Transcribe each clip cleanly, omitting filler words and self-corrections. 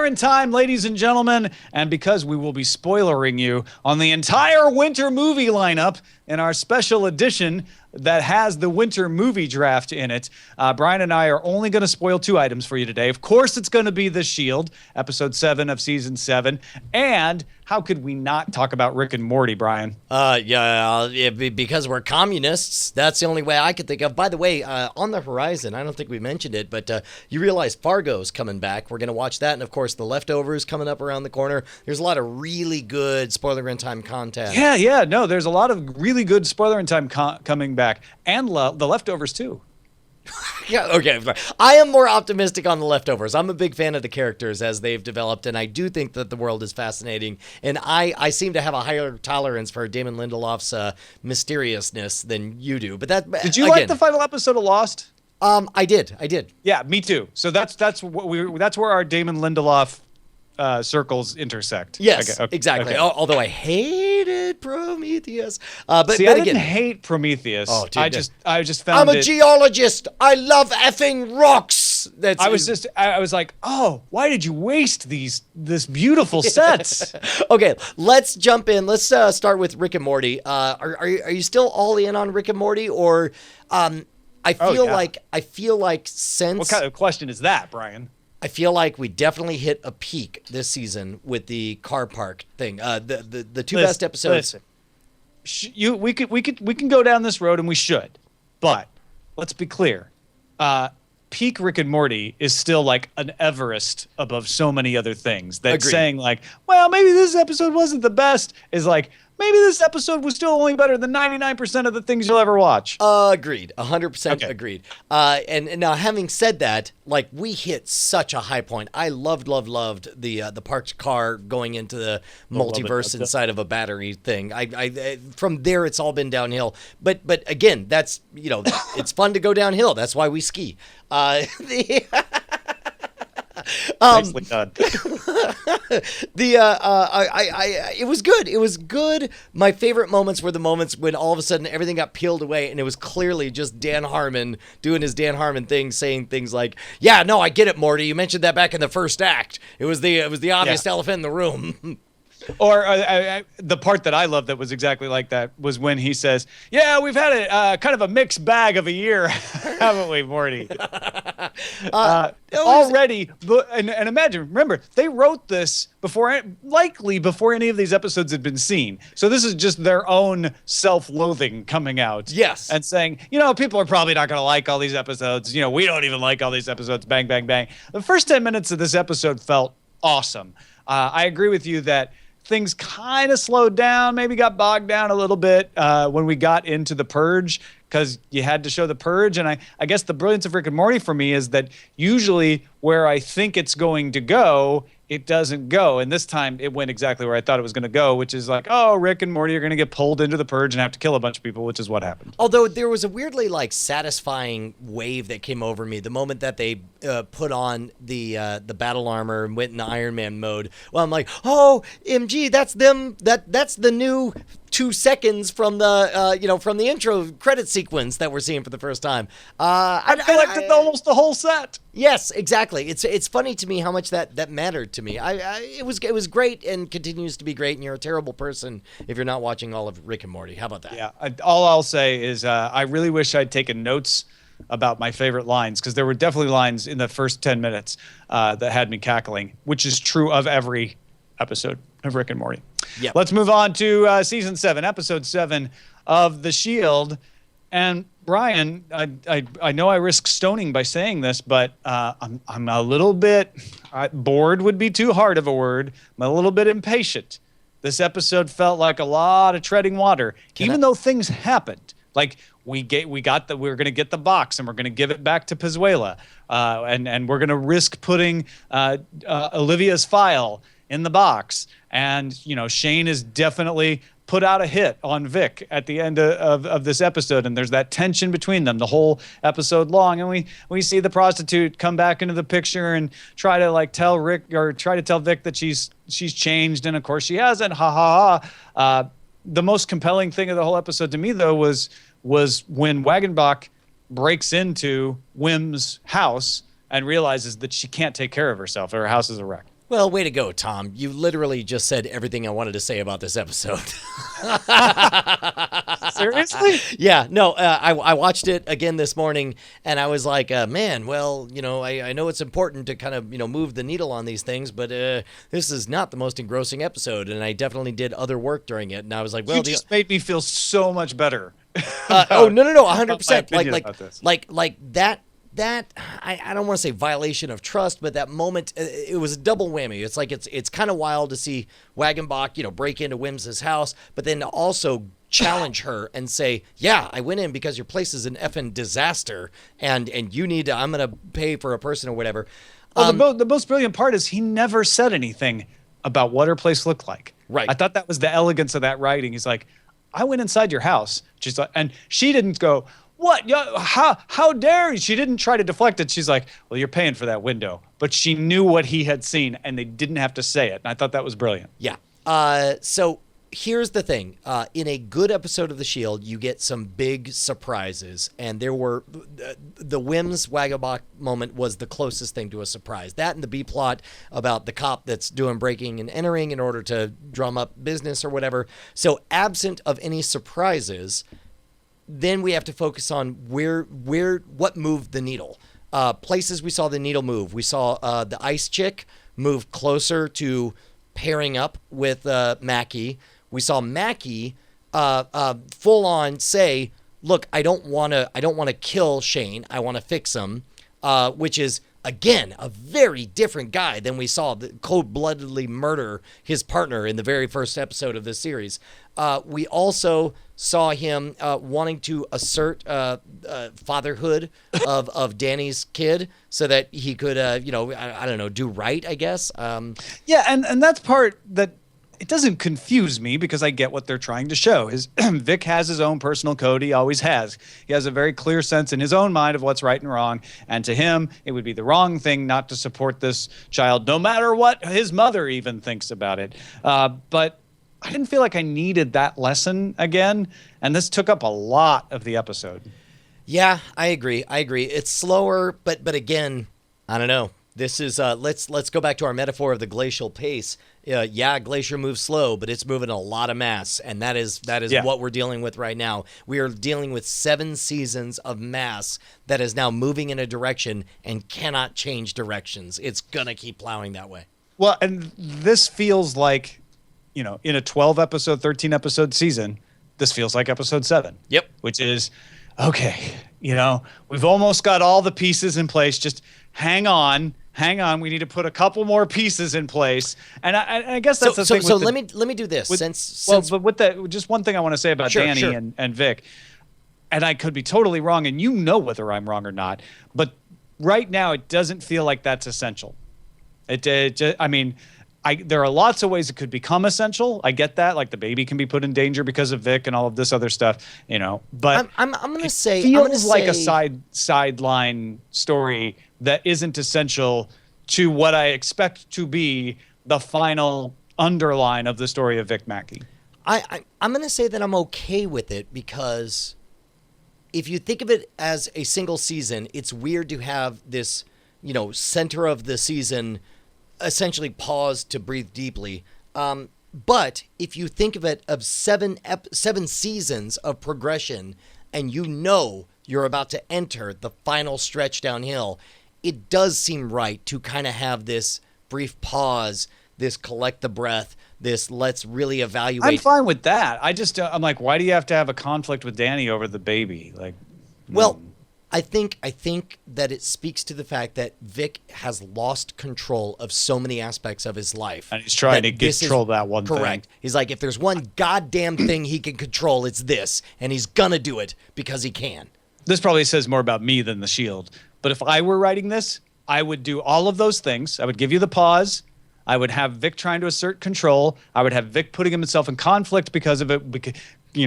Spoilerin time, ladies and gentlemen, and because we will be spoilering you on the entire winter movie lineup in our special edition that has the winter movie draft in it, Brian and I are only going to spoil 2 items for you today. Of course, it's going to be The Shield, episode 7 of season 7, and how could we not talk about Rick and Morty, Brian? Because we're communists. That's the only way I could think of. By the way, on the horizon, I don't think we mentioned it, but you realize Fargo's coming back. We're going to watch that, and of course, The Leftovers coming up around the corner. There's a lot of really good Spoilerin time content. Yeah, no, there's a lot of really good Spoilerin time coming back, and The Leftovers too. Yeah, okay. I am more optimistic on The Leftovers. I'm a big fan of the characters as they've developed, and I do think that the world is fascinating. And I seem to have a higher tolerance for Damon Lindelof's mysteriousness than you do. But that did you like the final episode of Lost? I did. Yeah, me too. So that's where our Damon Lindelof circles intersect. Yes, okay. Exactly. Okay. Although I hated Prometheus, but I didn't hate Prometheus. Oh, dude, I just found I'm a geologist. I love effing rocks. I was like, oh, why did you waste this beautiful sets? Okay, let's jump in. Let's start with Rick and Morty. Are you still all in on Rick and Morty, or I feel like since what kind of question is that, Brian? I feel like we definitely hit a peak this season with the car park thing. The two best episodes. We can go down this road, and we should, but let's be clear. Peak Rick and Morty is still like an Everest above so many other things. That Agreed. Saying like, well, maybe this episode wasn't the best is like, maybe this episode was still only better than 99% of the things you'll ever watch. Agreed. 100% agreed. And now, having said that, like, we hit such a high point. I loved the parked car going into the multiverse inside of a battery thing. I from there, it's all been downhill. But again, that's, it's fun to go downhill. That's why we ski. Nicely done. It was good. It was good. My favorite moments were the moments when all of a sudden everything got peeled away, and it was clearly just Dan Harmon doing his Dan Harmon thing, saying things like, "Yeah, no, I get it, Morty. You mentioned that back in the first act. It was the obvious elephant in the room." Or the part that I love that was exactly like that was when he says, "Yeah, we've had a kind of a mixed bag of a year, haven't we, Morty?" Already, and imagine, remember, they wrote this likely before any of these episodes had been seen. So this is just their own self-loathing coming out. Yes. And saying, people are probably not going to like all these episodes. We don't even like all these episodes. Bang, bang, bang. The first 10 minutes of this episode felt awesome. I agree with you that things kind of slowed down, maybe got bogged down a little bit when we got into The Purge, because you had to show The Purge. And I guess the brilliance of Rick and Morty for me is that usually where I think it's going to go, it doesn't go. And this time it went exactly where I thought it was going to go, which is like, oh, Rick and Morty are going to get pulled into the purge and have to kill a bunch of people, which is what happened. Although there was a weirdly satisfying wave that came over me the moment that they put on the battle armor and went into Iron Man mode. Well, I'm like, oh, MG, that's them. That's the new 2 seconds from the from the intro credit sequence that we're seeing for the first time. I collected almost the whole set. Yes, exactly. It's funny to me how much that mattered to me. It was great and continues to be great. And you're a terrible person if you're not watching all of Rick and Morty. How about that? Yeah. All I'll say is I really wish I'd taken notes about my favorite lines, because there were definitely lines in the first 10 minutes that had me cackling, which is true of every episode of Rick and Morty. Yep. Let's move on to season 7, episode 7 of The Shield. And Brian, I know I risk stoning by saying this, but I'm a little bit bored would be too hard of a word. I'm a little bit impatient. This episode felt like a lot of treading water, even though things happened. Like we're going to get the box and we're going to give it back to Pazuela, and we're going to risk putting Olivia's file in the box. And Shane is definitely put out a hit on Vic at the end of this episode, and there's that tension between them the whole episode long. And we see the prostitute come back into the picture and try to tell Rick, or try to tell Vic that she's changed, and of course she hasn't. Ha ha ha. The most compelling thing of the whole episode to me, though, was when Wagenbach breaks into Wim's house and realizes that she can't take care of herself. Her house is a wreck. Well, way to go, Tom. You literally just said everything I wanted to say about this episode. Seriously? Yeah, no, I watched it again this morning, and I was like, man, well, I know it's important to kind of, move the needle on these things, but this is not the most engrossing episode, and I definitely did other work during it, and I was like, well, you just made me feel so much better. Oh, no, 100%. Like that I don't want to say violation of trust, but that moment, it was a double whammy. It's like it's kind of wild to see Wagenbach, break into Wims's house, but then to also challenge her and say, yeah, I went in because your place is an effing disaster, and you need to, I'm gonna pay for a person or whatever. Well, the most brilliant part is he never said anything about what her place looked like. Right. I thought that was the elegance of that writing. He's like, I went inside your house. She's like, and she didn't go, what? How dare you? She didn't try to deflect it. She's like, well, you're paying for that window. But she knew what he had seen, and they didn't have to say it. And I thought that was brilliant. Yeah. So here's the thing. In a good episode of The Shield, you get some big surprises. And there were the Wims Wagenbach moment was the closest thing to a surprise. That and the B-plot about the cop that's doing breaking and entering in order to drum up business or whatever. So absent of any surprises, then we have to focus on what moved the needle. Places we saw the needle move. We saw the ice chick move closer to pairing up with Mackie. We saw Mackie full on say, "Look, I don't want to kill Shane. I want to fix him," which is again a very different guy than we saw cold-bloodedly murder his partner in the very first episode of this series. We also saw him wanting to assert fatherhood of Danny's kid so that he could, I don't know, do right, I guess. Yeah, and that's part that it doesn't confuse me because I get what they're trying to show. Vic has his own personal code. He always has. He has a very clear sense in his own mind of what's right and wrong. And to him, it would be the wrong thing not to support this child, no matter what his mother even thinks about it. But I didn't feel like I needed that lesson again. And this took up a lot of the episode. Yeah, I agree. It's slower, but again, I don't know. This is let's go back to our metaphor of the glacial pace. Glacier moves slow, but it's moving a lot of mass, and that is what we're dealing with right now. We are dealing with 7 seasons of mass that is now moving in a direction and cannot change directions. It's gonna keep plowing that way. Well, and this feels like, in a 12 episode, 13 episode season, this feels like episode 7. Yep. Which is, okay, we've almost got all the pieces in place. Just hang on. We need to put a couple more pieces in place. And I guess that's the thing. So let me do this. But with that, just one thing I want to say about Danny and Vic, and I could be totally wrong, and whether I'm wrong or not, but right now it doesn't feel like that's essential. There are lots of ways it could become essential. I get that, like the baby can be put in danger because of Vic and all of this other stuff, But I'm gonna say feels like a sideline story that isn't essential to what I expect to be the final underline of the story of Vic Mackey. I'm gonna say that I'm okay with it because if you think of it as a single season, it's weird to have this, center of the season essentially pause to breathe deeply. But if you think of it of seven seasons of progression and you're about to enter the final stretch downhill, it does seem right to kind of have this brief pause, this collect the breath, this let's really evaluate. I'm fine with that. I'm like, why do you have to have a conflict with Danny over the baby? I think that it speaks to the fact that Vic has lost control of so many aspects of his life. And he's trying to control that one thing. Correct. He's like, if there's one goddamn thing he can control, it's this. And he's going to do it because he can. This probably says more about me than The Shield. But if I were writing this, I would do all of those things. I would give you the pause. I would have Vic trying to assert control. I would have Vic putting himself in conflict because of it,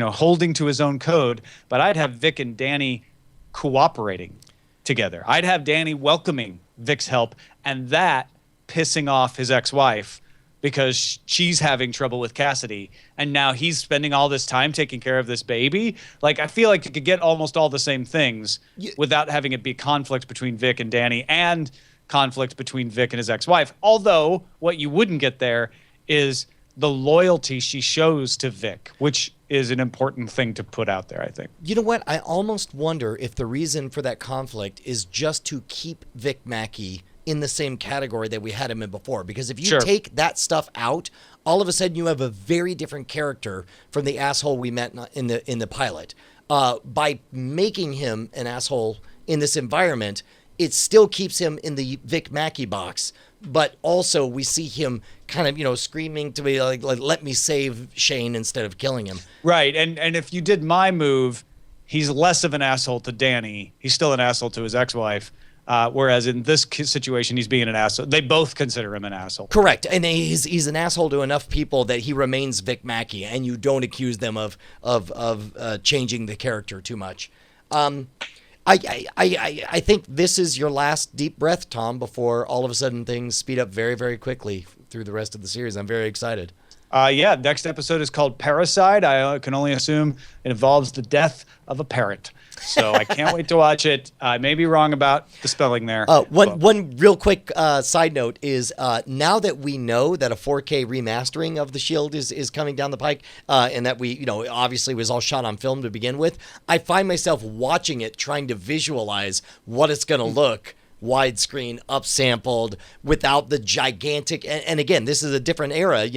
holding to his own code. But I'd have Vic and Danny cooperating together. I'd have Danny welcoming Vic's help and that pissing off his ex-wife because she's having trouble with Cassidy and now he's spending all this time taking care of this baby. Like, I feel like you could get almost all the same things without having it be conflict between Vic and Danny and conflict between Vic and his ex-wife. Although what you wouldn't get there is the loyalty she shows to Vic, which is an important thing to put out there, I think. You know what? I almost wonder if the reason for that conflict is just to keep Vic Mackey in the same category that we had him in before. Because if you take that stuff out, all of a sudden you have a very different character from the asshole we met in the pilot. By making him an asshole in this environment, it still keeps him in the Vic Mackey box, but also we see him kind of, screaming to be like, let me save Shane instead of killing him. Right. And if you did my move, he's less of an asshole to Danny. He's still an asshole to his ex-wife. Whereas in this situation, he's being an asshole. They both consider him an asshole. Correct. And he's an asshole to enough people that he remains Vic Mackey, and you don't accuse them of changing the character too much. I think this is your last deep breath, Tom, before all of a sudden things speed up very, very quickly through the rest of the series. I'm very excited. Next episode is called Parasite. I can only assume it involves the death of a parrot. So I can't wait to watch it. I may be wrong about the spelling there. One real quick side note is now that we know that a 4K remastering of The Shield is coming down the pike, and that we, obviously was all shot on film to begin with, I find myself watching it trying to visualize what it's going to look widescreen, upsampled, without the gigantic, and again, this is a different era,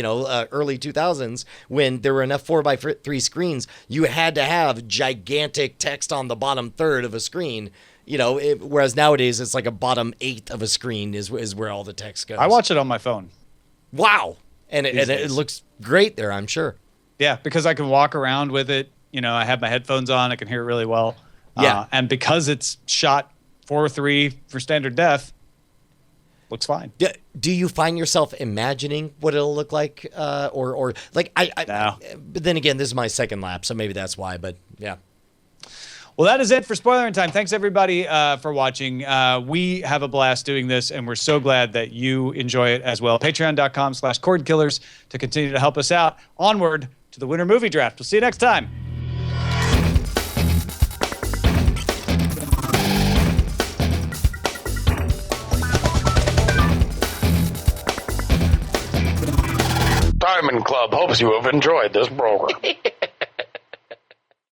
early 2000s, when there were enough 4x3 screens, you had to have gigantic text on the bottom third of a screen, whereas nowadays it's like a bottom eighth of a screen is where all the text goes. I watch it on my phone. Wow. And it looks great there, I'm sure. Yeah, because I can walk around with it. I have my headphones on. I can hear it really well. Yeah. And because it's shot 4:3 for standard def, looks fine. Do you find yourself imagining what it'll look like, or like No. But then again, this is my second lap, so maybe that's why. But yeah. Well, that is it for Spoilerin Time. Thanks everybody for watching. We have a blast doing this, and we're so glad that you enjoy it as well. Patreon.com/Cordkillers to continue to help us out. Onward to the winter movie draft. We'll see you next time. Diamond Club hopes you have enjoyed this program.